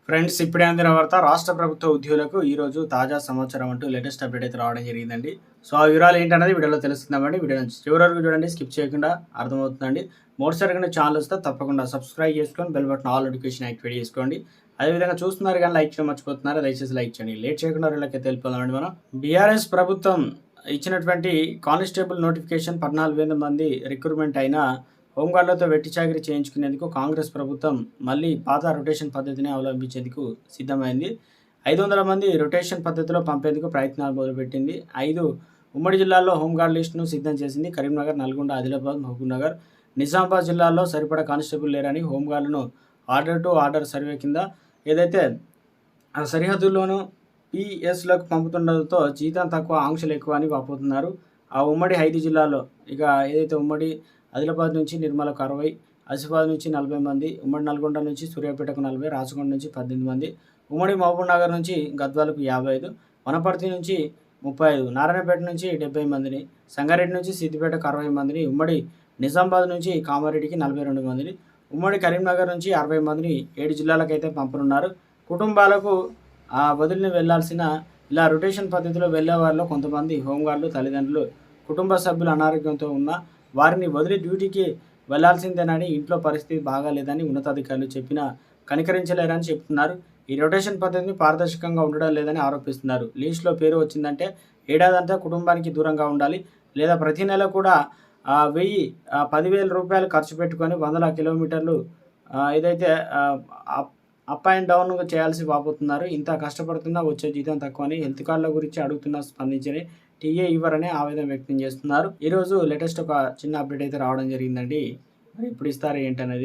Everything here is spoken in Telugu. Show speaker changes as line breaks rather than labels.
ఫ్రెండ్స్, ఇప్పుడే అందిన వార్త. రాష్ట్ర ప్రభుత్వ ఉద్యోగులకు ఈరోజు తాజా సమాచారం అంటూ లేటెస్ట్ అప్డేట్ అయితే రావడం జరిగిందండి. సో ఆ వివరాలు ఏంటనేది వీడియోలో తెలుసుకుందామండి. వీడియో నుంచి చివరి వరకు చూడండి, స్కిప్ చేయకుండా అర్థమవుతుందండి. మొదటిసారిగా ఛానల్ వస్తే తప్పకుండా సబ్స్క్రైబ్ చేసుకొని bell button all notification activate చేసుకోండి. అదేవిధంగా చూస్తున్నారు కానీ లైక్ చేయడం మర్చిపోతున్నారు, దయచేసి లైక్ చేయండి. లేట్ చేయకుండా వీళ్ళకి తెలిపోదామండి. మనం బీఆర్ఎస్ ప్రభుత్వం ఇచ్చినటువంటి కానిస్టేబుల్ నోటిఫికేషన్ 14,000 మంది రిక్రూట్మెంట్ అయినా హోంగార్డులతో వెట్టి చాకిరీ చేయించుకునేందుకు కాంగ్రెస్ ప్రభుత్వం మళ్ళీ పాత రొటేషన్ పద్ధతిని అవలంబించేందుకు సిద్ధమైంది. 500 మంది రొటేషన్ పద్ధతిలో పంపేందుకు ప్రయత్నాలు మొదలుపెట్టింది. 5 ఉమ్మడి జిల్లాల్లో హోంగార్డ్ లిస్టును సిద్ధం చేసింది. కరీంనగర్, నల్గొండ, ఆదిలాబాద్, మహబూబ్నగర్, నిజామాబాద్ జిల్లాల్లో సరిపడా కానిస్టేబుల్ లేరని హోంగార్డులను ఆర్డర్ టు ఆర్డర్ సర్వే కింద ఏదైతే ఆ సరిహద్దుల్లోనూ పిఎస్లకు పంపుతుండడంతో జీతం తక్కువ, ఆంక్షలు ఎక్కువ అని వాపోతున్నారు. ఆ ఉమ్మడి 5 జిల్లాల్లో ఇక ఏదైతే ఉమ్మడి ఆదిలాబాద్ నుంచి నిర్మలకు 60, ఆసిఫాబాద్ నుంచి 40 మంది, ఉమ్మడి నల్గొండ నుంచి సూర్యాపేటకు 40, రాచకొండ నుంచి 18 మంది, ఉమ్మడి మహబూబ్నగర్ నుంచి గద్వాలకు 55, వనపర్తి నుంచి 35, నారాయణపేట నుంచి 70 మందిని, సంగారెడ్డి నుంచి సిద్దిపేటకు 60 మందిని, ఉమ్మడి నిజామాబాద్ నుంచి కామారెడ్డికి 42 మందిని, ఉమ్మడి కరీంనగర్ నుంచి 60 మందిని 7 జిల్లాలకైతే పంపనున్నారు. కుటుంబాలకు వదిలిని వెళ్లాల్సిన ఇలా రొటేషన్ పద్ధతిలో వెళ్లే వారిలో కొంతమంది హోంగార్డులు తల్లిదండ్రులు కుటుంబ సభ్యులు అనారోగ్యంతో ఉన్న వారిని వదిలి డ్యూటీకి వెళ్లాల్సిందేనని, ఇంట్లో పరిస్థితి బాగాలేదని ఉన్నతాధికారులు చెప్పినా కనికరించలేరని చెప్తున్నారు. ఈ రొటేషన్ పద్ధతిని పారదర్శకంగా ఉండడం లేదని ఆరోపిస్తున్నారు. లిస్టులో పేరు వచ్చిందంటే ఏడాదంతా కుటుంబానికి దూరంగా ఉండాలి, లేదా ప్రతి నెల కూడా 10,000 రూపాయలు ఖర్చు పెట్టుకొని వందల కిలోమీటర్లు ఏదైతే అప్ అండ్ డౌన్ చేయాల్సి వాపోతున్నారు. ఇంత కష్టపడుతున్నా వచ్చే జీతం తక్కువని, హెల్త్ కార్డుల గురించి అడుగుతున్నా స్పందించని టీఏ ఇవ్వరని ఆవేదన వ్యక్తం చేస్తున్నారు. ఈరోజు లేటెస్ట్ ఒక చిన్న అప్డేట్ అయితే రావడం జరిగిందండి. మరి ఎప్పుడు ఇస్తారు ఏంటనేది